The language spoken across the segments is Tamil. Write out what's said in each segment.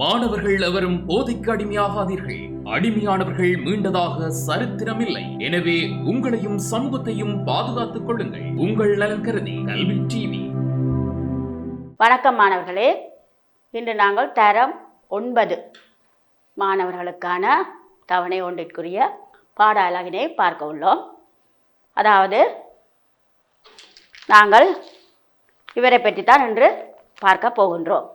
மாணவர்கள் எவரும் போதைக்கு அடிமையாகாதீர்கள். அடிமையானவர்கள் மீண்டதாக சரித்திரமில்லை. எனவே உங்களையும் சமூகத்தையும் பாதுகாத்துக் கொள்ளுங்கள். உங்கள் நலன் கருதி கல்வி டிவி. வணக்கம் மாணவர்களே, இன்று நாங்கள் தரம் 9 மாணவர்களுக்கான தவணை ஒன்றிற்குரிய பாட அலகினை பார்க்க உள்ளோம். அதாவது நாங்கள் இவரை பற்றித்தான் இன்று பார்க்க போகின்றோம்.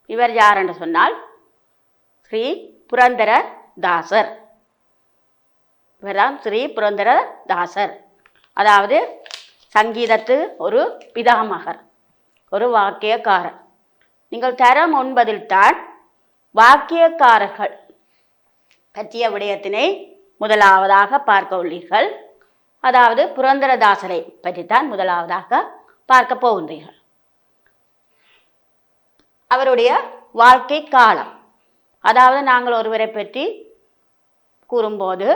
இவர் யார் என்று சொன்னால் ஸ்ரீ புரந்தரதாசர். இவர்தான் ஸ்ரீ புரந்தரதாசர். அதாவது சங்கீதத்து ஒரு பிதாமகர், ஒரு வாக்கியக்காரர். நீங்கள் தரம் 9 தான் வாக்கியக்காரர்கள் பற்றிய விடயத்தினை முதலாவதாக பார்க்க உள்ளீர்கள். அதாவது புரந்தரதாசரை பற்றித்தான் முதலாவதாக பார்க்க போகின்றீர்கள். அவருடைய வாழ்க்கை காலம், அதாவது நாங்கள் ஒருவரை பற்றி கூறும்போது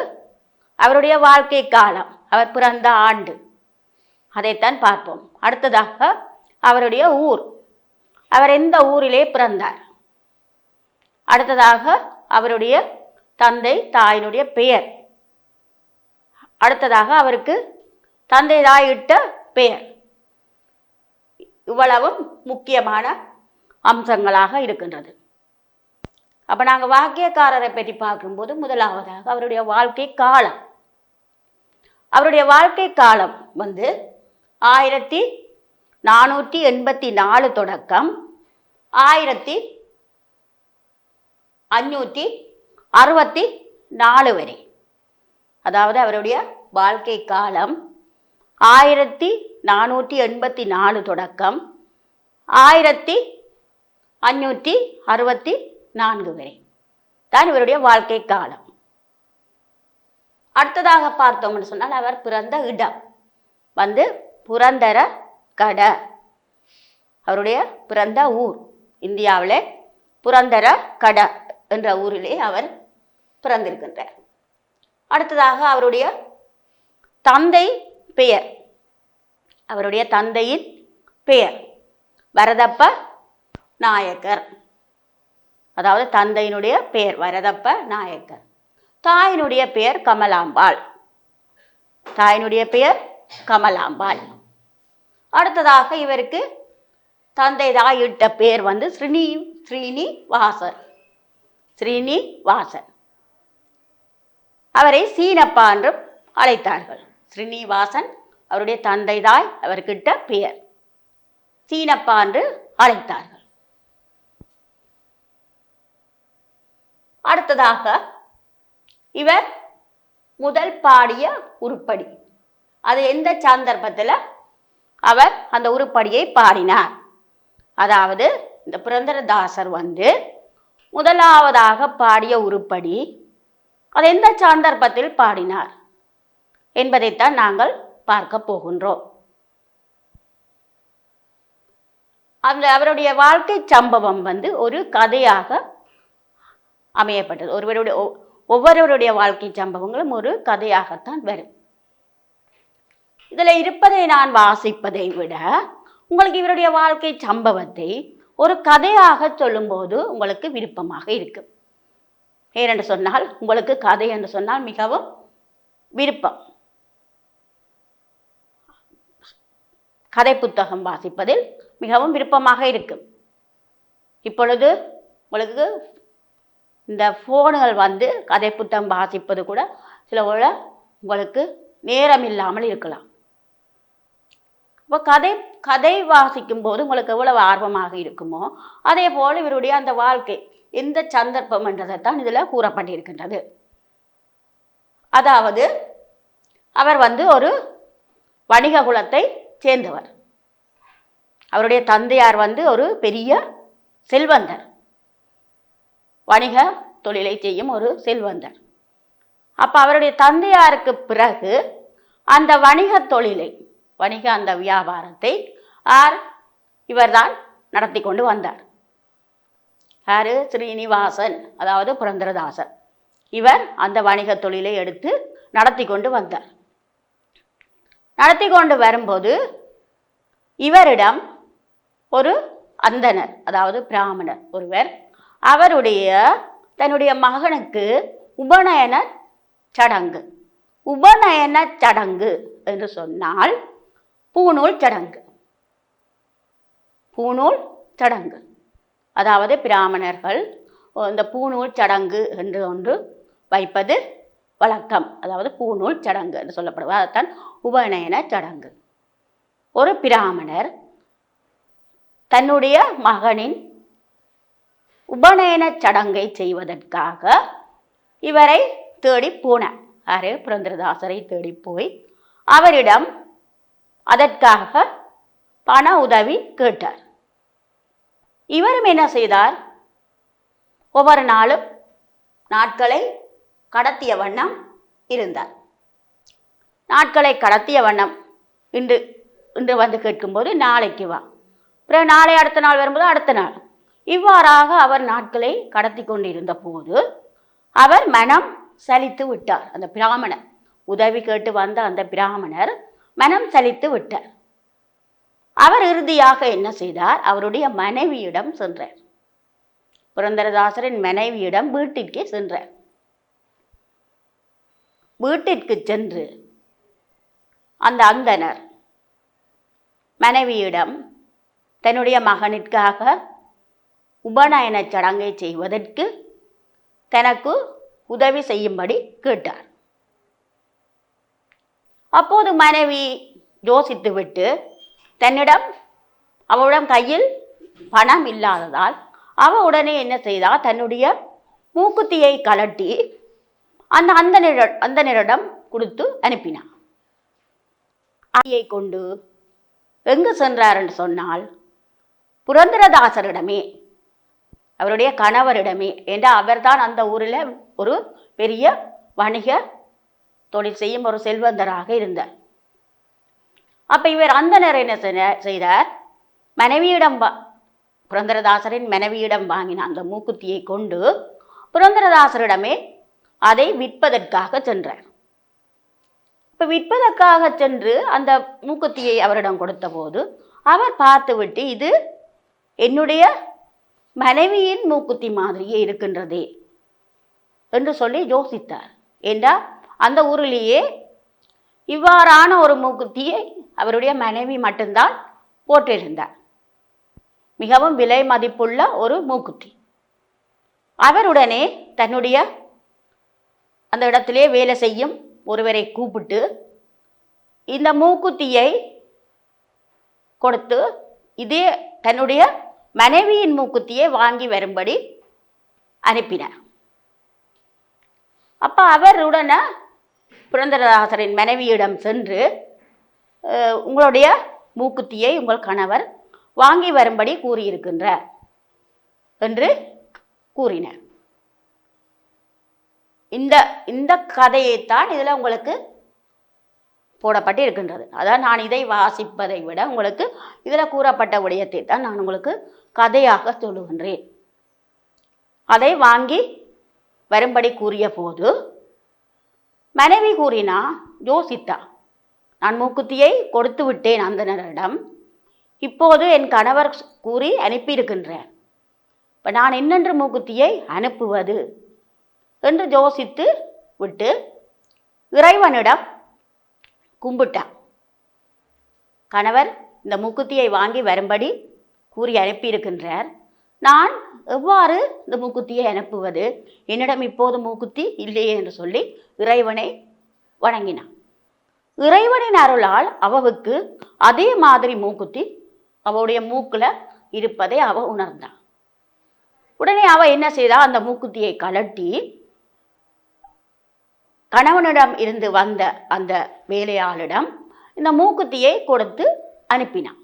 அவருடைய வாழ்க்கை காலம், அவர் பிறந்த ஆண்டு, அதைத்தான் பார்ப்போம். அடுத்ததாக அவருடைய ஊர், அவர் எந்த ஊரிலே பிறந்தார். அடுத்ததாக அவருடைய தந்தை தாயினுடைய பெயர். அடுத்ததாக அவருக்கு தந்தை தாய் இட்ட பெயர். இவ்வளவும் முக்கியமான அம்சங்களாக இருக்கின்றது. அப்போ நாங்கள் வாக்கியக்காரரை பற்றி பார்க்கும்போது முதலாவதாக அவருடைய வாழ்க்கை காலம். அவருடைய வாழ்க்கை காலம் 1484 தொடக்கம் 1564 வரை. அதாவது அவருடைய வாழ்க்கை காலம் 1484 தொடக்கம் 1564 வரை தான் இவருடைய வாழ்க்கை காலம். அடுத்ததாக பார்த்தோம் என்று சொன்னால் அவர் பிறந்த இடம் புரந்தரகட. அவருடைய பிறந்த ஊர் இந்தியாவிலே புரந்தரகட என்ற ஊரிலே அவர் பிறந்திருக்கின்றார். அடுத்ததாக அவருடைய தந்தை பெயர், அவருடைய தந்தையின் பெயர் வரதப்ப நாயக்கர். அதாவது தந்தையினுடைய பெயர் வரதப்ப நாயக்கர். தாயினுடைய பெயர் கமலாம்பாள். தாயினுடைய பெயர் கமலாம்பாள். அடுத்ததாக இவருக்கு தந்தை தாய் இட்ட பெயர் ஸ்ரீனிவாசன். ஸ்ரீனிவாசன். அவரை சீனப்பா என்றும் அழைத்தார்கள். ஸ்ரீனிவாசன் அவருடைய தந்தை தாய் அவர்கிட்ட பெயர், சீனப்பா என்று அழைத்தார்கள். அடுத்ததாக இவர் முதல் பாடிய உருப்படி, அது எந்த சந்தர்ப்பத்தில் அவர் அந்த உருப்படியை பாடினார். அதாவது இந்த புரந்தரதாசர் முதலாவதாக பாடிய உருப்படி அது எந்த சந்தர்ப்பத்தில் பாடினார் என்பதைத்தான் நாங்கள் பார்க்க போகின்றோம். அந்த அவருடைய வாழ்க்கை சம்பவம் ஒரு கதையாக அமையப்பட்டது. ஒவ்வொருவருடைய வாழ்க்கை சம்பவங்களும் ஒரு கதையாகத்தான் வரும். இதில் இருப்பதை நான் வாசிப்பதை விட உங்களுக்கு இவருடைய வாழ்க்கை சம்பவத்தை ஒரு கதையாக சொல்லும்போது உங்களுக்கு விருப்பமாக இருக்கும். ஏனென்று சொன்னால் உங்களுக்கு கதை என்று சொன்னால் மிகவும் விருப்பம். கதை புத்தகம் வாசிப்பதில் மிகவும் விருப்பமாக இருக்கும். இப்பொழுது உங்களுக்கு இந்த ஃபோனுகள் கதை புத்தகம் வாசிப்பது கூட சில உங்களுக்கு நேரம் இல்லாமல் இருக்கலாம். இப்போ கதை வாசிக்கும் போது உங்களுக்கு எவ்வளவு ஆர்வமாக இருக்குமோ அதே போல் இவருடைய அந்த வாழ்க்கை எந்த சந்தர்ப்பம் என்றதைத்தான் இதில் கூறப்பட்டிருக்கின்றது. அதாவது அவர் ஒரு வணிக குலத்தை சேர்ந்தவர். அவருடைய தந்தையார் ஒரு பெரிய செல்வந்தர், வணிக தொழிலை செய்யும் ஒரு செல்வந்தர். அப்போ அவருடைய தந்தையாருக்கு பிறகு அந்த வணிக தொழிலை, அந்த வியாபாரத்தை இவர்தான் நடத்தி கொண்டு வந்தார். யாரு? ஸ்ரீனிவாசன், அதாவது புரந்தரதாசர். இவர் அந்த வணிக தொழிலை எடுத்து நடத்தி கொண்டு வந்தார். நடத்தி கொண்டு வரும்போது இவரிடம் ஒரு அந்தனர், அதாவது பிராமணர் ஒருவர், தன்னுடைய மகனுக்கு உபநயன சடங்கு. உபநயன சடங்கு என்று சொன்னால் பூணூல் சடங்கு. பூணூல் சடங்கு, அதாவது பிராமணர்கள் இந்த பூணூல் சடங்கு என்று ஒன்று வைப்பது வழக்கம். அதாவது பூணூல் சடங்கு என்று சொல்லப்படுவது அதுதான் உபநயன சடங்கு. ஒரு பிராமணர் தன்னுடைய மகனின் உபநயன சடங்கை செய்வதற்காக இவரை தேடி போனார். புரந்தரதாசரை தேடி போய் அவரிடம் அதற்காக பண உதவி கேட்டார். இவரும் என்ன செய்தார்? ஒவ்வொரு நாளும் நாட்களை கடத்திய வண்ணம் இருந்தார். நாட்களை கடத்திய வண்ணம் இன்று இன்று வந்து கேட்கும்போது நாளைக்கு வா, பிறகு நாளை அடுத்த நாள் வரும்போது அடுத்த நாள், இவ்வாறாக அவர் நாட்களை கடத்தி கொண்டிருந்த போது அவர் மனம் சலித்து விட்டார். அந்த பிராமணர், உதவி கேட்டு வந்த அந்த பிராமணர் மனம் சலித்து விட்டார். அவர் இறுதியாக என்ன செய்தார்? அவருடைய மனைவியிடம் சென்றார். புரந்தரதாசரின் மனைவியிடம் வீட்டிற்கே சென்றார். வீட்டிற்கு சென்று அந்த அந்தனர் மனைவியிடம் தன்னுடைய மகனிற்காக உபநயன சடங்கை செய்வதற்கு தனக்கு உதவி செய்யும்படி கேட்டார். அப்போது மனைவி யோசித்துவிட்டு அவளிடம் கையில் பணம் இல்லாததால் அவ உடனே என்ன செய்தால், தன்னுடைய மூக்குத்தியை கலட்டி அந்த அந்தனரிடம் கொடுத்து அனுப்பினார். அதையை கொண்டு எங்கு சென்றார் என்று சொன்னால், புரந்தரதாசரிடமே, அவருடைய கணவரிடமே. என்றால் அவர்தான் அந்த ஊரில் ஒரு பெரிய வணிக தொழில் செய்யும் ஒரு செல்வந்தராக இருந்தார். அப்ப இவர் அந்தனர் என்ன செய்தார்? மனைவியிடம் புரந்தரதாசரின் மனைவியிடம் வாங்கின அந்த மூக்குத்தியை கொண்டு புரந்தரதாசரிடமே அதை விற்பதற்காக சென்றார். இப்ப விற்பதற்காக சென்று அந்த மூக்குத்தியை அவரிடம் கொடுத்த போது அவர் பார்த்துவிட்டு, இது என்னுடைய மனைவியின் மூக்குத்தி மாதிரியே இருக்கின்றதே என்று சொல்லி யோசித்தார். என்றால் அந்த ஊரிலேயே இவ்வாறான ஒரு மூக்குத்தியை அவருடைய மனைவி மட்டும்தான் போட்டிருந்தார். மிகவும் விலை மதிப்புள்ள ஒரு மூக்குத்தி. அவருடனே தன்னுடைய அந்த இடத்திலே வேலை செய்யும் ஒருவரை கூப்பிட்டு இந்த மூக்குத்தியை கொடுத்து இதே தன்னுடைய மனைவியின் மூக்குத்தியை வாங்கி வரும்படி அனுப்பினார். அப்ப அவருடனே புரந்தரதாசரின் மனைவியிடம் சென்று, உங்களுடைய மூக்குத்தியை உங்கள் கணவர் வாங்கி வரும்படி கூறியிருக்கின்றார் என்று கூறினார். இந்த கதையைத்தான் இதில் உங்களுக்கு போடப்பட்டு இருக்கின்றது. அதான் நான் இதை வாசிப்பதை விட உங்களுக்கு இதில் கூறப்பட்ட விடயத்தை தான் நான் உங்களுக்கு கதையாக சொல்லுகின்றேன். அதை வாங்கி வரும்படி கூறிய போது மனைவி கூறினா, யோசித்தா, நான் மூக்குத்தியை கொடுத்து விட்டேன் அந்தனரிடம், இப்போது என் கணவர் கூறி அனுப்பியிருக்கின்றேன், இப்போ நான் என்னென்று மூக்குத்தியை அனுப்புவது என்று யோசித்து விட்டு இறைவனிடம் கும்பிட்டான். கணவர் இந்த மூக்குத்தியை வாங்கி வரும்படி கூறி அனுப்பியிருக்கின்றார், நான் எவ்வாறு இந்த மூக்குத்தியை அனுப்புவது? என்னிடம் இப்போது மூக்குத்தி இல்லையே என்று சொல்லி இறைவனை வணங்கினான். இறைவனின் அருளால் அவளுக்கு அதே மாதிரி மூக்குத்தி அவளுடைய மூக்கில் இருப்பதை அவ உணர்ந்தாள். உடனே அவ என்ன செய்தா, அந்த மூக்குத்தியை கலட்டி கணவனிடம் இருந்து வந்த அந்த வேலையாளிடம் இந்த மூக்குத்தியை கொடுத்து அனுப்பினான்.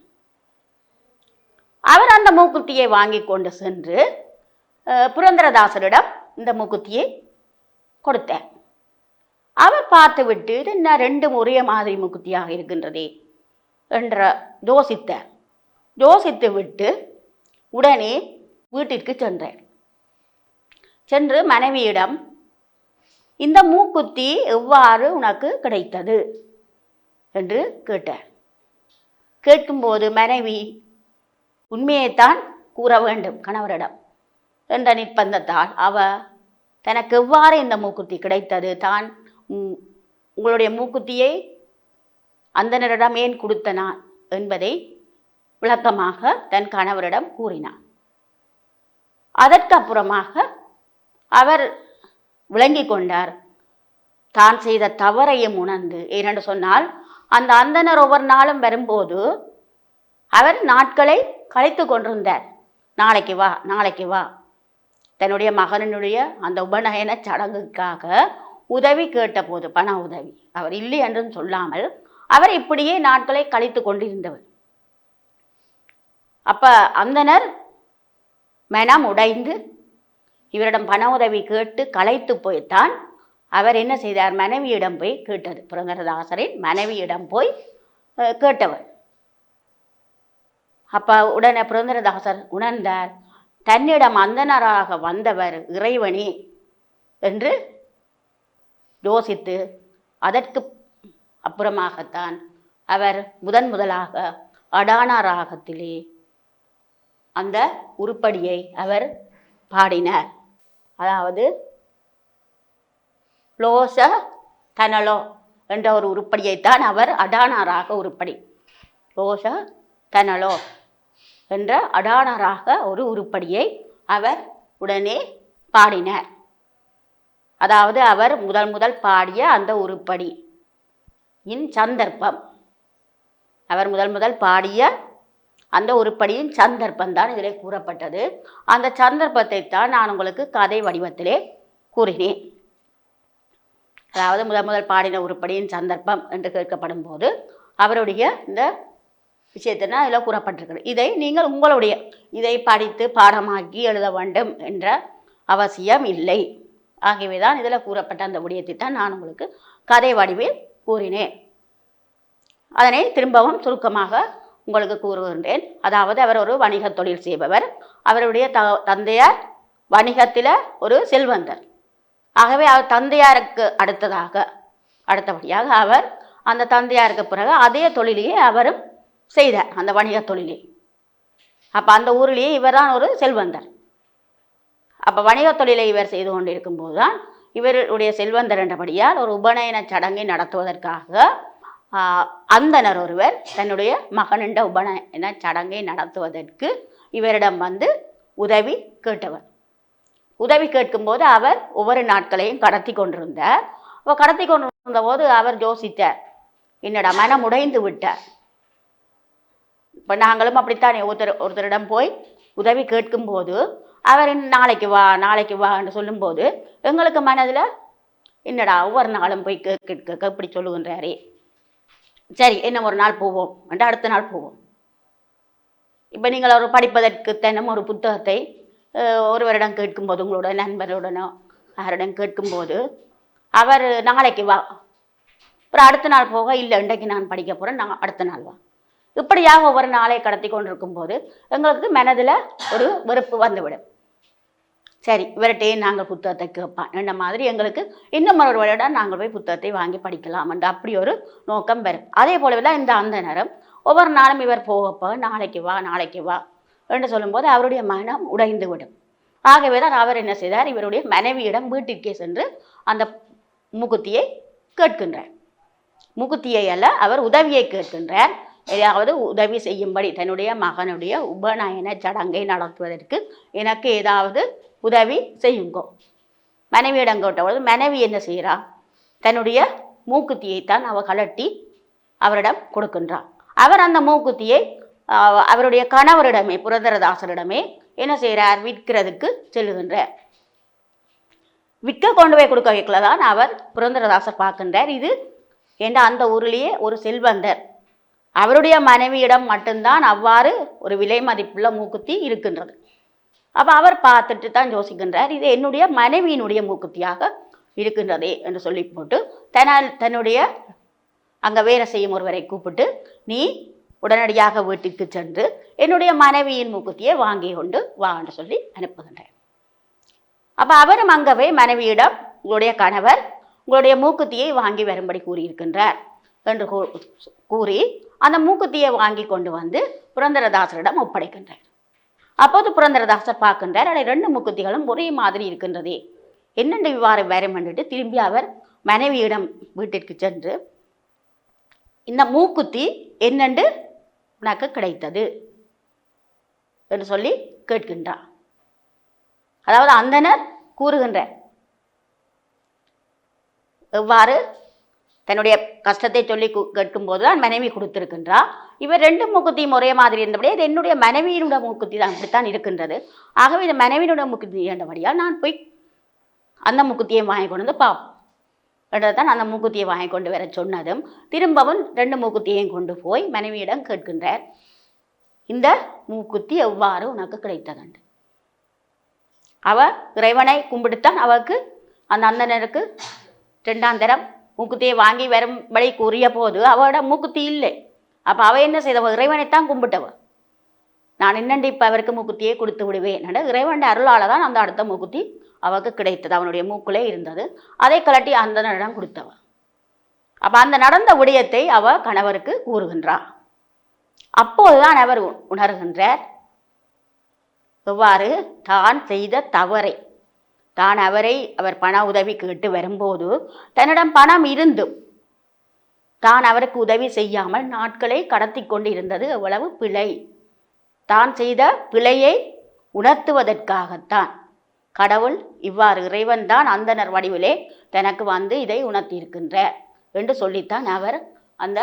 அவர் அந்த மூக்குத்தியை வாங்கி கொண்டு சென்று புரந்தரதாசரிடம் இந்த மூக்குத்தியை கொடுத்தார். அவர் பார்த்துவிட்டு, இது என்ன ரெண்டும் ஒரே மாதிரி மூக்குத்தியாக இருக்கின்றதே என்ற யோசித்தார். யோசித்து விட்டு உடனே வீட்டிற்கு சென்றார். சென்று மனைவியிடம், இந்த மூக்குத்தி எவ்வாறு உனக்கு கிடைத்தது என்று கேட்டார். கேட்கும்போது மனைவி உண்மையைத்தான் கூற வேண்டும் கணவரிடம் என்ற நிர்பந்தத்தால் அவ தனக்கு எவ்வாறு இந்த மூக்குத்தி கிடைத்தது, தான் உங்களுடைய மூக்குத்தியை அந்தனரிடம் ஏன் கொடுத்தனான் என்பதை விளக்கமாக தன் கணவரிடம் கூறினான். அதற்கு அப்புறமாக அவர் விளங்கி கொண்டார், தான் செய்த தவறையும் உணர்ந்து. ஏனென்று சொன்னால் அந்த அந்தனர் ஒவ்வொரு நாளும் வரும்போது அவர் நாட்களை கழித்து கொண்டிருந்தார். நாளைக்கு வா நாளைக்கு வா, தன்னுடைய மகனுடைய அந்த உபநயன சடங்குக்காக உதவி கேட்டபோது பண உதவி அவர் இல்லை என்றும் சொல்லாமல் அவர் இப்படியே நாட்களை கழித்து கொண்டிருந்தவர். அப்ப அந்தனர் மனம் உடைந்து இவரிடம் பண உதவி கேட்டு களைத்து போய்த்தான் அவர் என்ன செய்தார், மனைவியிடம் போய் கேட்டது. புரந்தரதாசரின் மனைவியிடம் போய் கேட்டவர். அப்ப உடனே புரந்தரதாசர் உணர்ந்தார், தன்னிடம் அந்தனராக வந்தவர் இறைவனே என்று யோசித்து அதற்கு அப்புறமாகத்தான் அவர் முதலாக அடானா ராகத்திலே அந்த உருப்படியை அவர் பாடினார். அதாவது லோச தனலோ என்ற ஒரு உருப்படியைத்தான் அவர் அடானா ராக உருப்படி, லோச தனலோ என்ற அடானா ராக ஒரு உருப்படியை அவர் உடனே பாடினார். அதாவது அவர் முதல் பாடிய அந்த உருப்படி சந்தர்ப்பம், அவர் முதல் பாடிய அந்த உருப்படியின் சந்தர்ப்பம் தான் இதில் கூறப்பட்டது. அந்த சந்தர்ப்பத்தை தான் நான் உங்களுக்கு கதை வடிவத்திலே கூறினேன். அதாவது முதல் பாடின உருப்படியின் சந்தர்ப்பம் என்று கேட்கப்படும் போது அவருடைய இந்த விஷயத்தினா அதில் கூறப்பட்டிருக்கிறது. இதை நீங்கள் உங்களுடைய இதை படித்து பாடமாக்கி எழுத வேண்டும் என்ற அவசியம் இல்லை. ஆகவே தான் இதில் கூறப்பட்ட அந்த விடயத்தை தான் நான் உங்களுக்கு கதை வடிவில் கூறினேன். அதனை திரும்பவும் சுருக்கமாக உங்களுக்கு கூறுகின்றேன். அதாவது அவர் ஒரு வணிக தொழில் செய்பவர். அவருடைய தந்தையார் வணிகத்தில் ஒரு செல்வந்தர். ஆகவே அவர் தந்தையாருக்கு அடுத்தபடியாக அவர் அந்த தந்தையாருக்கு பிறகு அதே தொழிலையே அவரும் செய்தார், அந்த வணிக தொழிலை. அப்போ அந்த ஊரிலேயே இவர் தான் ஒரு செல்வந்தர். அப்போ வணிக தொழிலை இவர் செய்து கொண்டிருக்கும் போது தான் இவருடைய செல்வந்தர் என்றபடியால் ஒரு உபநயன சடங்கை நடத்துவதற்காக அந்தனர் ஒருவர் தன்னுடைய மகனின் உபநயன சடங்கை நடத்துவதற்கு இவரிடம் வந்து உதவி கேட்டவர். உதவி கேட்கும்போது அவர் ஒவ்வொரு நாட்களையும் கடத்தி கொண்டிருந்தார். அவர் கடத்தி கொண்டிருந்த போது அவர் யோசித்தார், என்னடா மனம் உடைந்து விட்டார். இப்போ நாங்களும் அப்படித்தான் ஒருத்தரிடம் போய் உதவி கேட்கும்போது அவர் நாளைக்கு வா நாளைக்கு வா என்று சொல்லும்போது எங்களுக்கு மனதில் என்னடா ஒவ்வொரு நாளும் போய் கேட்க இப்படி சொல்லுகின்றாரே, சரி என்ன ஒரு நாள் போவோம் என்று அடுத்த நாள் போவோம். இப்போ நீங்கள் ஒரு படிப்பதற்கு தினம் ஒரு புத்தகத்தை ஒருவரிடம் கேட்கும்போது, உங்களோட நண்பருடனோ யாரிடம் கேட்கும்போது அவர் நாளைக்கு வா, அப்புறம் அடுத்த நாள் போக இல்லை இன்றைக்கு நான் படிக்க போகிறேன், நாங்கள் அடுத்த நாள் வா. இப்படியாக ஒவ்வொரு நாளை கடத்தி கொண்டிருக்கும் போது எங்களுக்கு மனதில் ஒரு வெறுப்பு வந்துவிடும். சரி இவர்கிட்டே நாங்கள் புத்தகத்தை கேட்பான் என்ற மாதிரி எங்களுக்கு இன்னும் ஒரு வருடம் நாங்கள் போய் புத்தகத்தை வாங்கி படிக்கலாம் என்ற அப்படி ஒரு நோக்கம் வரும். அதே போலவே தான் இந்த அந்த நேரம் ஒவ்வொரு நாளும் இவர் போகப்போ நாளைக்கு வா நாளைக்கு வா என்று சொல்லும்போது அவருடைய மனம் உடைந்து விடும். ஆகவே தான் அவர் என்ன செய்தார், இவருடைய மனைவியிடம் வீட்டிற்கே சென்று அந்த மூக்குத்தியை கேட்கின்றார். மூக்குத்தியை அல்ல, அவர் உதவியை கேட்கின்றார். ஏதாவது உதவி செய்யும்படி தன்னுடைய மகனுடைய உபநயன சடங்கை நடத்துவதற்கு எனக்கு ஏதாவது உதவி செய்யுங்கோ. மனைவியிடம் கேட்டபொழுது மனைவி என்ன செய்கிறா, தன்னுடைய மூக்குத்தியைத்தான் அவர் கலட்டி அவரிடம் கொடுக்கின்றார். அவர் அந்த மூக்குத்தியை அவருடைய கணவரிடமே புரந்தரதாசரிடமே என்ன செய்கிறார், விற்கிறதுக்கு செல்லுகின்றார். விற்க கொண்டு போய் கொடுக்க வைக்கல தான் அவர் புரந்தரதாசர் பார்க்கின்றார், இது என்ற அந்த ஊரிலேயே ஒரு செல்வந்தர், அவருடைய மனைவியிடம் மட்டும்தான் அவ்வாறு ஒரு விலை மதிப்புள்ள மூக்குத்தி இருக்கின்றது. அப்போ அவர் பார்த்துட்டு தான் யோசிக்கின்றார், இது என்னுடைய மனைவியினுடைய மூக்குத்தியாக இருக்கின்றதே என்று சொல்லி போட்டு தன்னுடைய அங்கே வேலை செய்யும் ஒருவரை கூப்பிட்டு, நீ உடனடியாக வீட்டுக்கு சென்று என்னுடைய மனைவியின் மூக்குத்தியை வாங்கி கொண்டு வா என்று சொல்லி அனுப்புகின்றார். அப்போ அவரும் அங்கவே மனைவியிடம், உங்களுடைய கணவர் உங்களுடைய மூக்குத்தியை வாங்கி வரும்படி கூறியிருக்கின்றார் என்று கூறி அந்த மூக்குத்தியை வாங்கி கொண்டு வந்து புரந்தரதாசரிடம் ஒப்படைக்கின்றார். அப்போது புரந்தரதாசர் பார்க்கின்றார், அதை 2 மூக்குத்திகளும் ஒரே மாதிரி இருக்கின்றதே, என்னென்று இவ்வாறு வரம் என்றுட்டு திரும்பி அவர் மனைவியிடம் வீட்டிற்கு சென்று, இந்த மூக்குத்தி என்னென்று உனக்கு கிடைத்தது என்று சொல்லி கேட்கின்றார். அதாவது அந்தனர் கூறுகின்ற எவ்வாறு தன்னுடைய கஷ்டத்தை சொல்லி கேட்கும் போதுதான் மனைவி கொடுத்திருக்கின்றார். இவர் 2 மூக்குத்தியும் ஒரே மாதிரி இருந்தபடியே இது என்னுடைய மனைவியினுடைய மூக்குத்தி தான், அப்படித்தான் இருக்கின்றது. ஆகவே இது மனைவியினுடைய மூக்குத்தி என்றபடியால் நான் போய் அந்த மூக்குத்தியை வாங்கி கொண்டு வந்து பார்ப்போம் என்றதான் அந்த மூக்குத்தியை வாங்கி கொண்டு வர சொன்னதும் திரும்பவும் 2 மூக்குத்தியையும் கொண்டு போய் மனைவியிடம் கேட்கின்றார், இந்த மூக்குத்தி எவ்வாறு உனக்கு கிடைத்தது? அவ இறைவனை கும்பிடுத்தான் அவருக்கு அந்த அந்தனருக்கு 2ஆம் தரம் மூக்குத்தியை வாங்கி வரும்படி கூறிய போது அவட மூக்குத்தி இல்லை. அப்போ அவ என்ன செய்தவ? இறைவனைத்தான் கும்பிட்டவ. நான் என்னண்டு இப்போ அவருக்கு மூக்குத்தியை கொடுத்து விடுவேன். இறைவன் அருளால் தான் அந்த அடுத்த மூக்குத்தி அவருக்கு கிடைத்தது. அவனுடைய மூக்குலே இருந்தது. அதை கலட்டி அந்தனரிடம் கொடுத்தவ. அப்போ அந்த நடந்த விடயத்தை அவ கணவருக்கு கூறுகின்றார். அப்போதுதான் அவர் உணர்கின்றார், எவ்வாறு தான் செய்த தவறை, தான் அவர் பண உதவி கேட்டு வரும்போது தன்னிடம் பணம் இருந்தும் தான் அவருக்கு உதவி செய்யாமல் நாட்களை கடத்தி கொண்டு இருந்தது எவ்வளவு பிழை. தான் செய்த பிழையை உணர்த்துவதற்காகத்தான் கடவுள் இவ்வாறு இறைவன் தான் அந்தனர் வடிவிலே தனக்கு வந்து இதை உணர்த்தியிருக்கின்றார் என்று சொல்லித்தான் அவர் அந்த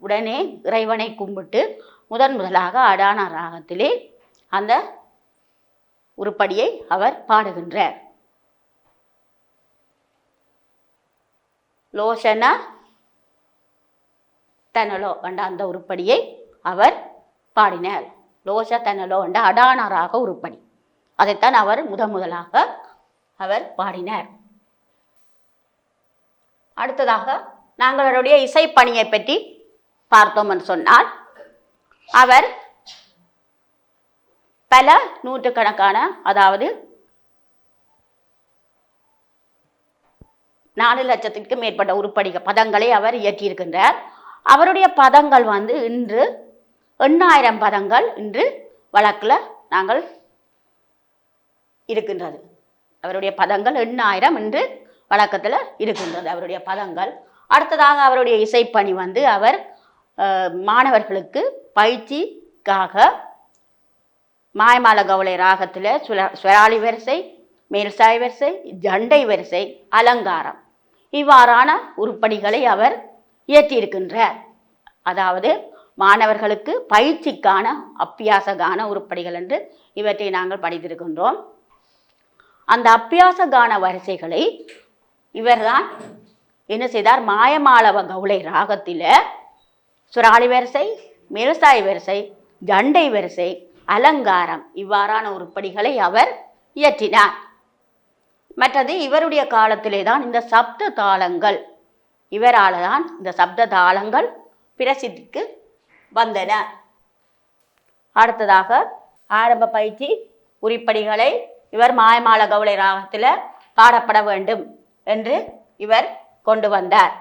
உடனே இறைவனை கும்பிட்டு முதலாக அடான ராகத்திலே அந்த உருப்படியை அவர் பாடுகின்றார். லோசன தனலோ என்ற அந்த உருப்படியை அவர் பாடினார். லோச தனலோ என்ற அடானராக உருப்படி, அதைத்தான் அவர் முதலாக அவர் பாடினார். அடுத்ததாக நாங்கள் அவருடைய இசைப்பணியை பற்றி பார்த்தோம் என்று சொன்னால், அவர் பல நூற்றுக்கணக்கான, அதாவது 4 லட்சத்திற்கு மேற்பட்ட உருப்படிகள் பதங்களை அவர் இயற்றியிருக்கின்றார். அவருடைய பதங்கள் இன்று 8000 பதங்கள் இன்று வழக்கில் நாங்கள் இருக்கின்றது. அவருடைய பதங்கள் 8000 இன்று வழக்கத்தில் இருக்கின்றது அவருடைய பதங்கள். அடுத்ததாக அவருடைய இசைப்பணி அவர் மாணவர்களுக்கு பயிற்சிக்காக மாயமால கவுளை ராகத்தில் ஸ்வராளி வரிசை, மேல்சாய் வரிசை, ஜண்டை வரிசை, அலங்காரம் இவ்வாறான உருப்படிகளை அவர் இயற்றியிருக்கின்றார். அதாவது மாணவர்களுக்கு பயிற்சிக்கான அப்பியாசகான உருப்படிகள் என்று இவற்றை நாங்கள் படித்திருக்கின்றோம். அந்த அப்பியாசகான வரிசைகளை இவர்தான் என்ன செய்தார்? மாயமாளவ கவுளை ராகத்தில் சுராளி வரிசை, மேல்சாய் வரிசை, ஜண்டை வரிசை, அலங்காரம் இவ்வாறான உருப்படிகளை அவர் இயற்றினார். மற்றது இவருடைய காலத்திலே தான் இந்த சப்த தாளங்கள், இவரால் தான் இந்த சப்த தாளங்கள் பிரசித்திக்கு வந்தன. அடுத்ததாக ஆரம்ப பயிற்சி உருப்படிகளை இவர் மாயமால கவுளை ராகத்தில் பாடப்பட வேண்டும் என்று இவர் கொண்டு வந்தார்.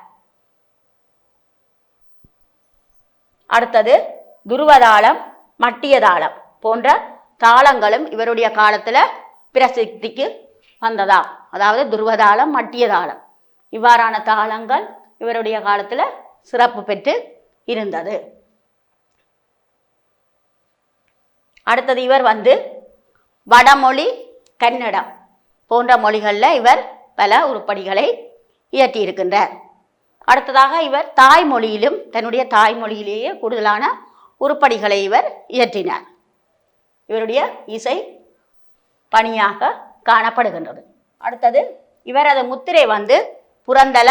அடுத்தது துருவதாளம், மட்டியதாளம் போன்ற தாளங்களும் இவருடைய காலத்தில் பிரசித்திக்கு வந்ததா. அதாவது துருவதாளம், மட்டியதாளம் இவ்வாறான தாளங்கள் இவருடைய காலத்தில் சிறப்பு பெற்று இருந்தது. அடுத்தது இவர் வடமொழி, கன்னடம் போன்ற மொழிகளில் இவர் பல உருப்படிகளை இயற்றியிருக்கின்றார். அடுத்ததாக இவர் தாய்மொழியிலும் தன்னுடைய தாய்மொழியிலேயே கூடுதலான உருப்படிகளை இவர் இயற்றினார். இவருடைய இசை பணியாக காணப்படுகின்றது. அடுத்தது இவரது முத்திரை புரந்தர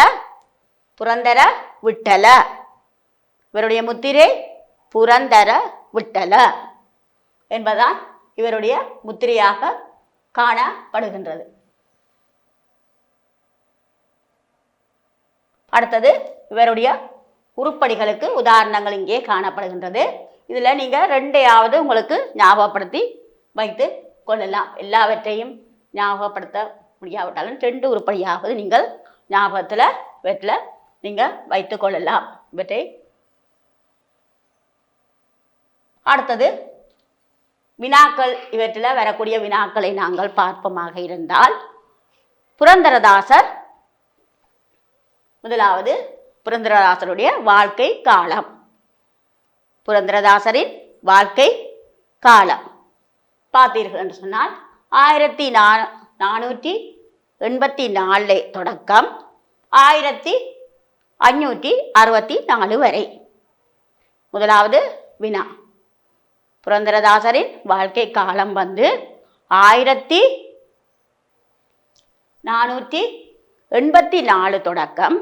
விட்டல. இவருடைய முத்திரை புரந்தர விட்டல என்பதுதான் இவருடைய முத்திரையாக காணப்படுகின்றது. அடுத்தது இவருடைய உருப்படிகளுக்கு உதாரணங்கள் இங்கே காணப்படுகின்றது. இதில் நீங்கள் 2 உங்களுக்கு ஞாபகப்படுத்தி வைத்து கொள்ளலாம். எல்லாவற்றையும் ஞாபகப்படுத்த முடியாவிட்டாலும் 2 உருப்படியாவது நீங்கள் ஞாபகத்தில் நீங்கள் வைத்து கொள்ளலாம் இவற்றை. அடுத்தது வினாக்கள் இவற்றில் வரக்கூடிய வினாக்களை நாங்கள் பார்ப்போமாக இருந்தால், புரந்தரதாசர் முதலாவது புரந்தரதாசருடைய வாழ்க்கை காலம். புரந்தரதாசரின் வாழ்க்கை காலம் பார்த்தீர்கள் என்று சொன்னால் 1484 தொடக்கம் 1564 வரை. முதலாவது வினா, புரந்தரதாசரின் வாழ்க்கை காலம் வந்து 1484 தொடக்கம்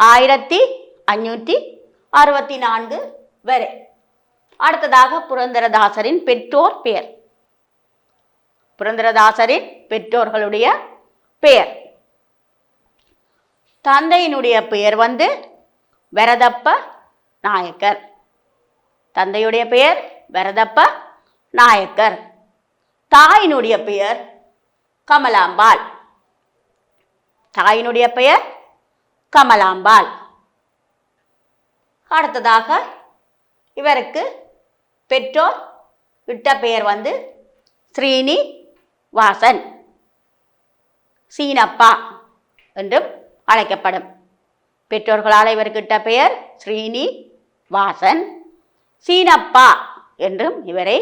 1564 வரை. அடுத்ததாக புரந்தரதாசரின் பெற்றோர் பெயர். புரந்தரதாசரின் பெற்றோர்களுடைய பெயர். தந்தையினுடைய பெயர் வந்து வரதப்ப நாயக்கர். தந்தையுடைய பெயர் வரதப்ப நாயக்கர். தாயினுடைய பெயர் கமலாம்பாள். தாயினுடைய பெயர் கமலாம்பாள். அடுத்ததாக இவருக்கு பெற்றோர் இட்ட பெயர் வந்து ஸ்ரீனிவாசன், சீனப்பா என்றும் அழைக்கப்படும். பெற்றோர்களால் இவருக்கு இட்ட பெயர் ஸ்ரீனிவாசன், சீனப்பா என்றும் இவரை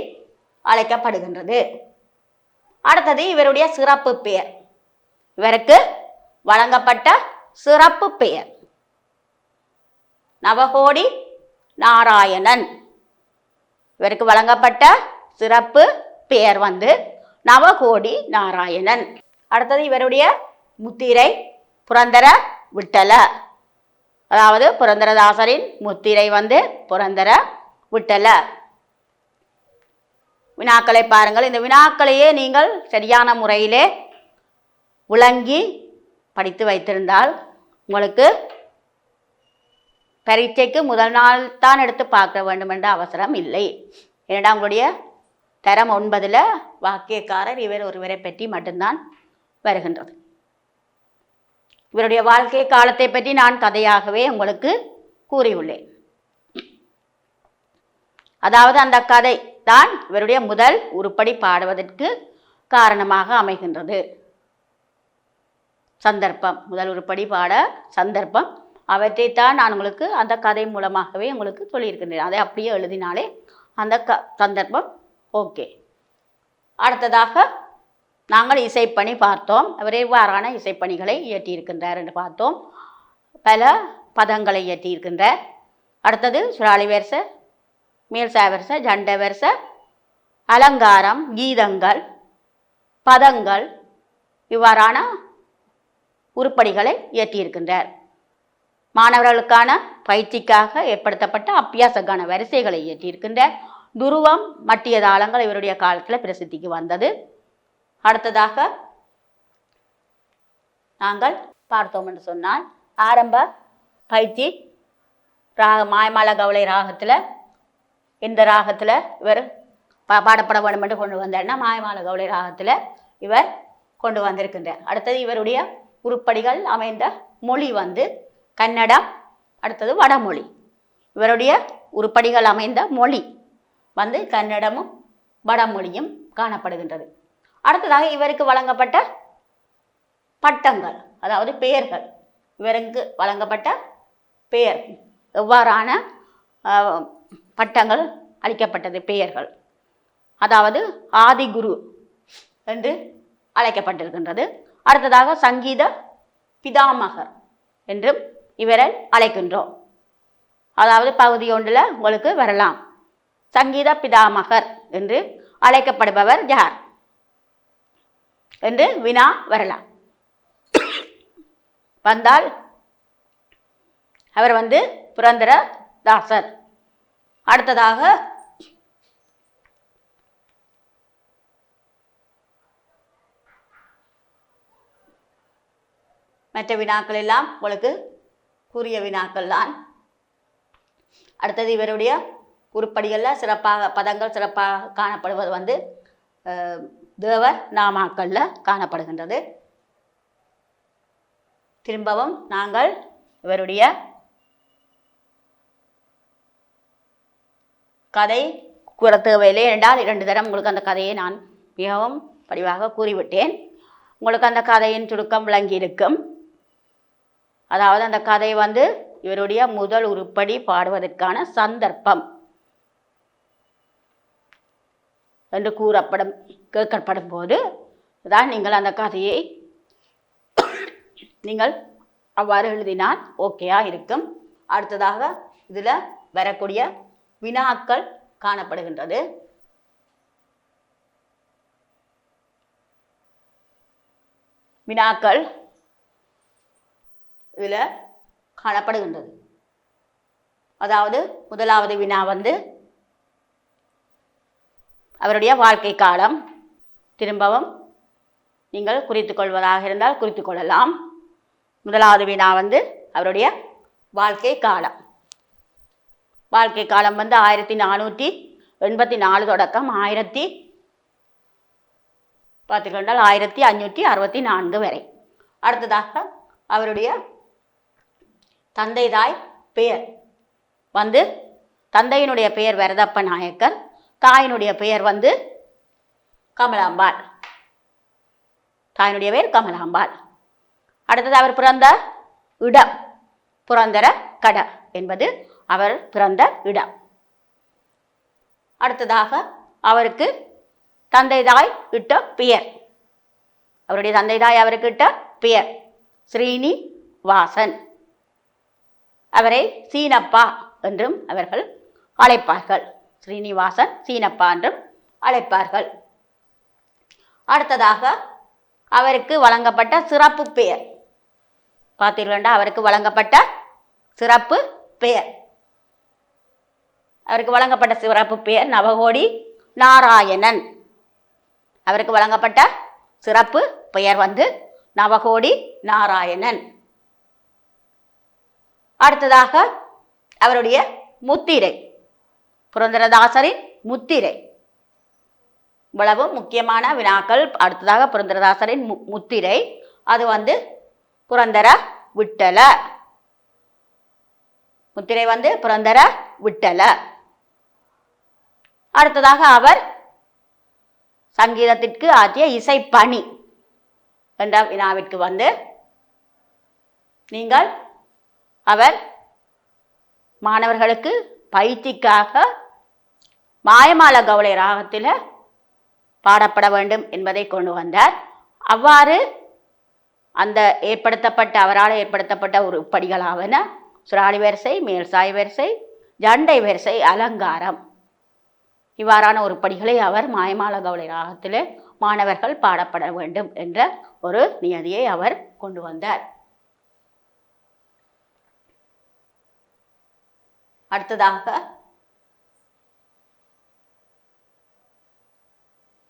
அழைக்கப்படுகின்றது. அடுத்தது இவருடைய சிறப்பு பெயர். இவருக்கு வழங்கப்பட்ட சிறப்பு பெயர் நவகோடி நாராயணன். இவருக்கு வழங்கப்பட்ட சிறப்பு பெயர் வந்து நவகோடி நாராயணன். அடுத்தது இவருடைய முத்திரை புரந்தர விட்டல. அதாவது புரந்தரதாசரின் முத்திரை வந்து புரந்தர விட்டல. வினாக்களை பாருங்கள். இந்த வினாக்களையே நீங்கள் சரியான முறையிலே விளங்கி படித்து வைத்திருந்தால் உங்களுக்கு பரீட்சைக்கு முதல் நாள் தான் எடுத்து பார்க்க வேண்டும் என்ற அவசரம் இல்லை. ஏன்னா உங்களுடைய தரம் 9 வாக்கியக்காரர் இவர் ஒருவரை பற்றி மட்டும்தான் வருகின்றது. இவருடைய வாழ்க்கை காலத்தை பற்றி நான் கதையாகவே உங்களுக்கு கூறியுள்ளேன். அதாவது அந்த கதை தான் இவருடைய முதல் உருப்படி பாடுவதற்கு காரணமாக அமைகின்றது. சந்தர்ப்பம், முதல் உருப்படி பாட சந்தர்ப்பம், அவற்றைத்தான் நான் உங்களுக்கு அந்த கதை மூலமாகவே உங்களுக்கு சொல்லியிருக்கின்றேன். அதை அப்படியே எழுதினாலே அந்த சந்தர்ப்பம் ஓகே. அடுத்ததாக நாங்கள் இசைப்பணி பார்த்தோம். அவர் எவ்வாறான இசைப்பணிகளை இயற்றியிருக்கின்றார் என்று பார்த்தோம். பல பதங்களை இயற்றியிருக்கின்றார். அடுத்தது சுராளி வரிச, மேல்சாவரிச, ஜண்ட வரிச, அலங்காரம், கீதங்கள், பதங்கள் இவ்வாறான உருப்படிகளை இயற்றியிருக்கின்றார். மாணவர்களுக்கான பயிற்சிக்காக ஏற்படுத்தப்பட்ட அபியாசகான வரிசைகளை இயற்றியிருக்கின்றார். துருவம், மட்டிய தாளங்கள் இவருடைய காலத்தில் பிரசித்திக்கு வந்தது. அடுத்ததாக நாங்கள் பார்த்தோம் என்று சொன்னால் ஆரம்ப பயிற்சி மாயமால கவலை ராகத்தில் எந்த ராகத்தில் இவர் பாடப்பட வேண்டும் என்று கொண்டு வந்தார்னா மாயமால கவலை ராகத்தில் இவர் கொண்டு வந்திருக்கின்றார். அடுத்தது இவருடைய உருப்படிகள் அமைந்த மொழி வந்து கன்னடம், அடுத்தது வடமொழி. இவருடைய உருப்படிகள் அமைந்த மொழி வந்து கன்னடமும் வடமொழியும் காணப்படுகின்றது. அடுத்ததாக இவருக்கு வழங்கப்பட்ட பட்டங்கள், அதாவது பெயர்கள். இவருக்கு வழங்கப்பட்ட பெயர் எவ்வாறான பட்டங்கள் அளிக்கப்பட்டது பெயர்கள். அதாவது ஆதிகுரு என்று அழைக்கப்பட்டிருக்கின்றது. அடுத்ததாக சங்கீத பிதாமகர் என்றும் இவரை அழைக்கின்றோம். அதாவது பகுதி ஒன்றில் உங்களுக்கு வரலாம். சங்கீத பிதாமகர் என்று அழைக்கப்படுபவர் யார் என்று வினா வரலாம். வந்தால் அவர் வந்து புரந்தரதாசர். அடுத்ததாக மற்ற வினாக்கள் எல்லாம் உங்களுக்கு கூறிய வினாக்கள் தான். அடுத்தது இவருடைய உருப்படிகளில் சிறப்பாக பதங்கள் சிறப்பாக காணப்படுவது வந்து தேவர் நாமாக்களில் காணப்படுகின்றது. திரும்பவும் நாங்கள் இவருடைய கதை கூற தேவையில்லை என்றால் 2 தரம் உங்களுக்கு அந்த கதையை நான் மிகவும் படிவாக கூறிவிட்டேன். உங்களுக்கு அந்த கதையின் சுருக்கம் விளங்கி இருக்கும். அதாவது அந்த கதை இவருடைய முதல் உருப்படி பாடுவதற்கான சந்தர்ப்பம் என்று கேட்கப்படும் போது தான் நீங்கள் அந்த கதையை நீங்கள் அவ்வாறு எழுதினால் ஓகேயா இருக்கும். அடுத்ததாக இதில் வரக்கூடிய வினாக்கள் காணப்படுகின்றது. வினாக்கள் இதில் காணப்படுகின்றது. அதாவது முதலாவது வினா அவருடைய வாழ்க்கை காலம். திரும்பவும் நீங்கள் குறித்துக் கொள்வதாக இருந்தால் குறித்துக் கொள்ளலாம். முதலாவது வினா அவருடைய வாழ்க்கை காலம். வாழ்க்கை காலம் 1484 தொடக்கம் 1564 வரை. அடுத்ததாக அவருடைய தந்தை தாய் பெயர் தந்தையினுடைய பெயர் வரதப்ப நாயக்கர், தாயினுடைய பெயர் கமலாம்பாள். தாயினுடைய பெயர் கமலாம்பாள். அடுத்தது அவர் பிறந்த இடம் புரந்தர கட என்பது அவர் பிறந்த இடம். அடுத்ததாக அவருக்கு தந்தை தாய் இட்ட பெயர், அவருடைய தந்தை தாய் அவருக்கு இட்ட பெயர் ஸ்ரீனிவாசன். அவரை சீனப்பா என்றும் அவர்கள் அழைப்பார்கள். ஸ்ரீனிவாசன் சீனப்பா என்றும் அழைப்பார்கள். அடுத்ததாக அவருக்கு வழங்கப்பட்ட சிறப்பு பெயர் பார்த்தீர்களா? அவருக்கு வழங்கப்பட்ட சிறப்பு பெயர் நவகோடி நாராயணன். அவருக்கு வழங்கப்பட்ட சிறப்பு பெயர் நவகோடி நாராயணன். அடுத்ததாக அவருடைய முத்திரை, புரந்தரதாசரின் முத்திரை. இவ்வளவு முக்கியமான வினாக்கள். அடுத்ததாக புரந்தரதாசரின் முத்திரை, அது புரந்தர விட்டல. முத்திரை புரந்தர விட்டல. அடுத்ததாக அவர் சங்கீதத்திற்கு ஆற்றிய இசைப்பணி என்ற வினாவிற்கு நீங்கள் அவர் மாணவர்களுக்கு பயிற்சிக்காக மாயமால கவுளை ராகத்தில் பாடப்பட வேண்டும் என்பதை கொண்டு வந்தார். அவ்வாறு அந்த அவரால் ஏற்படுத்தப்பட்ட உருப்படிகளாவன சுராளி வரிசை, மேல்சாய் வரிசை, ஜண்டை வரிசை, அலங்காரம். இவ்வாறான உருப்படிகளை அவர் மாயமால கவுளை ராகத்தில் மாணவர்கள் பாடப்பட வேண்டும் என்ற ஒரு நியதியை அவர் கொண்டு வந்தார். அடுத்ததாக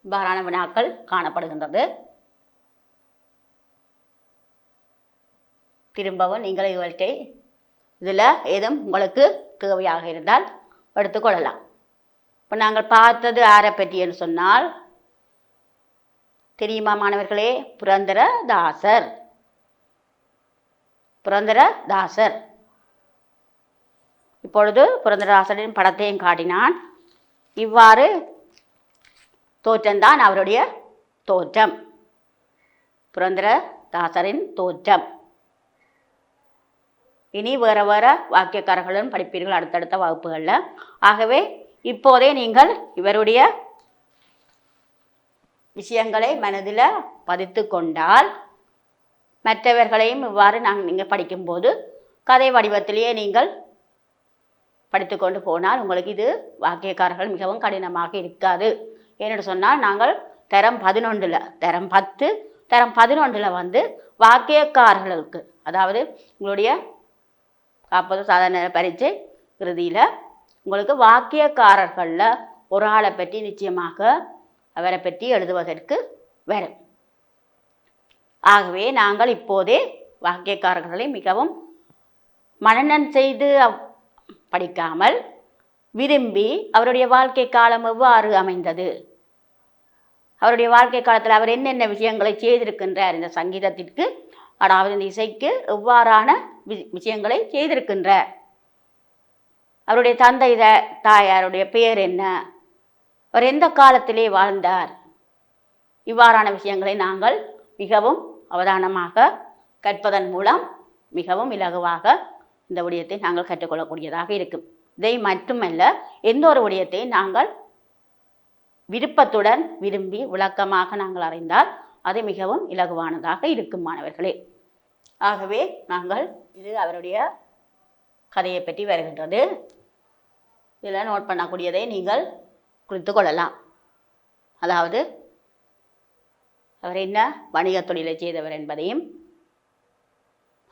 இவ்வாறான வினாக்கள் காணப்படுகின்றது. திரும்பவும் நீங்கள் இவற்றை இதில் ஏதும் உங்களுக்கு தேவையாக இருந்தால் எடுத்துக்கொள்ளலாம். இப்போ நாங்கள் பார்த்தது யாரை பற்றி என்று சொன்னால் தெரியுமா மாணவர்களே? புரந்தரதாசர். இப்பொழுது புரந்தரதாசரின் படத்தையும் காட்டினான். இவ்வாறு தோற்றம்தான் அவருடைய தோற்றம், புரந்தரதாசரின் தோற்றம். இனி வேறு வேறு வாக்கியக்காரர்களும் படிப்பீர்கள் அடுத்தடுத்த வகுப்புகளில். ஆகவே இப்போதே நீங்கள் இவருடைய விஷயங்களை மனதில் பதித்து கொண்டால் மற்றவர்களையும் இவ்வாறு நீங்கள் படிக்கும்போது கதை வடிவத்திலேயே நீங்கள் படித்து கொண்டு போனால் உங்களுக்கு இது வாக்கியக்காரர்கள் மிகவும் கடினமாக இருக்காது. ஏன்னு சொன்னால் நாங்கள் தரம் 11 தரம் 10 தரம் 11 வாக்கியக்காரர்களுக்கு, அதாவது உங்களுடைய 40 சாதாரண பரீட்சை இறுதியில் உங்களுக்கு வாக்கியக்காரர்களில் ஒரு ஆளை பற்றி நிச்சயமாக அவரை பற்றி எழுதுவதற்கு வரும். ஆகவே நாங்கள் இப்போதே வாக்கியக்காரர்களை மிகவும் மனனம் செய்து படிக்காமல் விரும்பி அவருடைய வாழ்க்கை காலம் எவ்வாறு அமைந்தது, அவருடைய வாழ்க்கை காலத்தில் அவர் என்னென்ன விஷயங்களை செய்திருக்கின்றார், இந்த சங்கீதத்திற்கு அதாவது இந்த இசைக்கு எவ்வாறான விஷயங்களை செய்திருக்கின்றார், அவருடைய தந்தை தாயாருடைய பெயர் என்ன, அவர் எந்த காலத்திலே வாழ்ந்தார், இவ்வாறான விஷயங்களை நாங்கள் மிகவும் அவதானமாக கற்பதன் மூலம் மிகவும் இலகுவாக இந்த விடயத்தை நாங்கள் கற்றுக்கொள்ளக்கூடியதாக இருக்கும். இதை மட்டுமல்ல, எந்த ஒரு விடயத்தை நாங்கள் விருப்பத்துடன் விரும்பி விளக்கமாக நாங்கள் அறிந்தால் அது மிகவும் இலகுவானதாக இருக்கும் மாணவர்களே. ஆகவே நாங்கள் இது அவருடைய கதையை பற்றி வருகின்றது. இதில் நோட் பண்ணக்கூடியதை நீங்கள் குறித்து கொள்ளலாம். அதாவது அவர் என்ன வணிக தொழிலை செய்தவர் என்பதையும்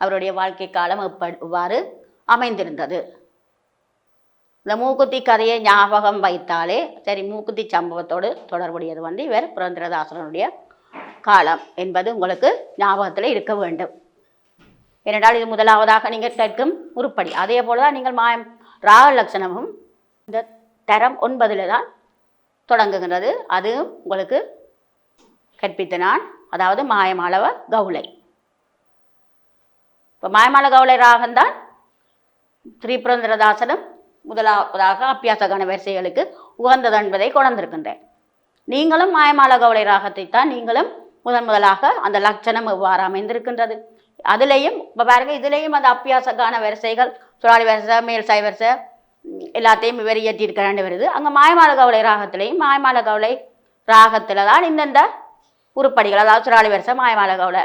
அவருடைய வாழ்க்கை காலம் எவ்வாறு அமைந்திருந்தது. இந்த மூக்குத்தி கதையை ஞாபகம் வைத்தாலே சரி, மூக்குத்தி சம்பவத்தோடு தொடர்புடையது இவர் புரந்தரதாசனுடைய காலம் என்பது உங்களுக்கு ஞாபகத்தில் இருக்க வேண்டும். ஏனென்றால் இது முதலாவதாக நீங்கள் கேட்கும் உருப்படி. அதே போலதான் நீங்கள் ராக லட்சணமும் இந்த தரம் 9 தான் தொடங்குகின்றது. அது உங்களுக்கு கற்பித்த நான், அதாவது மாயமாளவ கவுளை. இப்போ மாயமாள கவுளை ராகம்தான் ஸ்ரீ புரந்தரதாசனும் முதலாவதாக அப்பியாசகான வரிசைகளுக்கு உகந்தது என்பதை கொண்டிருக்கின்றேன். நீங்களும் மாயமாள கவுளை ராகத்தை தான் நீங்களும் முதலாக அந்த லட்சணம் எவ்வாறு அமைந்திருக்கின்றது, அதுலேயும் இப்போ பாருங்க, இதுலேயும் அந்த அப்பியாசகான வரிசைகள் சுழாலி வரிசை, மேல் சாய் வரிசை எல்லாத்தையும் இவர் இயற்றியிருக்கிறாண்டு வருது. அங்கே மாயமாள கவுளை ராகத்திலையும் மாயமாள கவுளை ராகத்தில் தான் இந்தந்த உருப்படிகள், அதாவது சுழாலி வரிசை மாயமாள கவுளை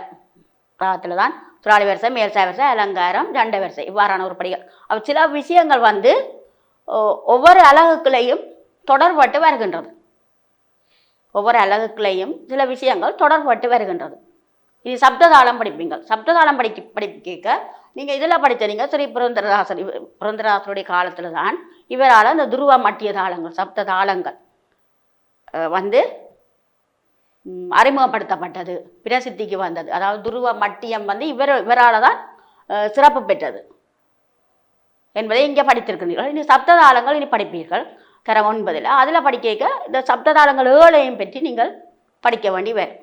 ராகத்தில் தான் சுழாலி வரிசை, மேல் சாய் வரிசை, அலங்காரம், ஜண்ட வரிசை இவ்வாறான உருப்படிகள். அப்போ சில விஷயங்கள் ஒவ்வொரு அலகுக்குள்ளேயும் தொடர்பட்டு வருகின்றது. ஒவ்வொரு அலகுக்குள்ளேயும் சில விஷயங்கள் தொடர்பட்டு வருகின்றது. இது சப்ததாளம் படிப்பீங்கள். சப்ததாளம் படிக்க நீங்கள் இதில் படித்தீங்க. ஸ்ரீ புரந்தரதாசனுடைய காலத்தில் தான் இவரால் அந்த துருவ மட்டிய தாளங்கள், சப்த தாளங்கள் அறிமுகப்படுத்தப்பட்டது, பிரசித்திக்கு வந்தது. அதாவது துருவ மட்டியம் இவரால் தான் சிறப்பு பெற்றது என்பதை இங்கே படித்திருக்கிறீர்கள். இனி சப்ததாளங்கள் இனி படிப்பீர்கள் தரம் 9. அதில் படிக்க இந்த சப்ததாளங்கள் 7ஐயும் பற்றி நீங்கள் படிக்க வேண்டி வரும்.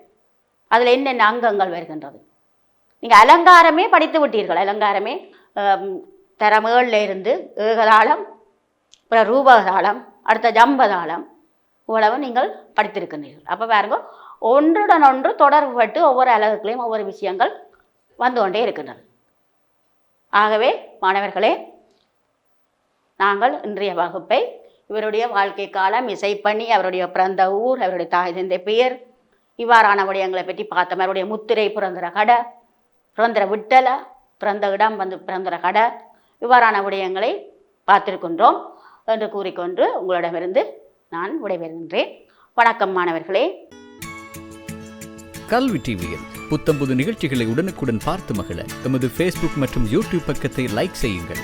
அதில் என்னென்ன அங்கங்கள் வருகின்றது. நீங்கள் அலங்காரமே படித்து விட்டீர்கள். அலங்காரமே தரம் 7 இருந்து ஏகதாளம், அப்புறம் ரூபதாளம், அடுத்த ஜம்பதாளம் இவ்வளவு நீங்கள் படித்திருக்கிறீர்கள். அப்போ பாருங்க, ஒன்றுடன் ஒன்று தொடர்புபட்டு ஒவ்வொரு அலகுகளையும் ஒவ்வொரு விஷயங்கள் வந்து கொண்டே இருக்கின்றது. ஆகவே மாணவர்களே, நாங்கள் இன்றைய வகுப்பை இவருடைய வாழ்க்கை காலம், இசைப்பணி, அவருடைய பிறந்த ஊர், அவருடைய தாய் தந்தை பெயர் இவ்வாறான விடயங்களை பற்றி பார்த்தோம். அவருடைய முத்திரை புரந்தர கடை, புரந்தர விட்டலை, பிறந்த இடம் புரந்தர கடை இவ்வாறான விடயங்களை பார்த்திருக்கின்றோம் என்று கூறிக்கொண்டு உங்களிடமிருந்து நான் விடைபெறுகின்றேன். வணக்கம் மாணவர்களே. கல்வி டிவியில் புத்தம்புது நிகழ்ச்சிகளை உடனுக்குடன் பார்த்து மகிழ எமது ஃபேஸ்புக் மற்றும் யூடியூப் பக்கத்தை லைக் செய்யுங்கள்.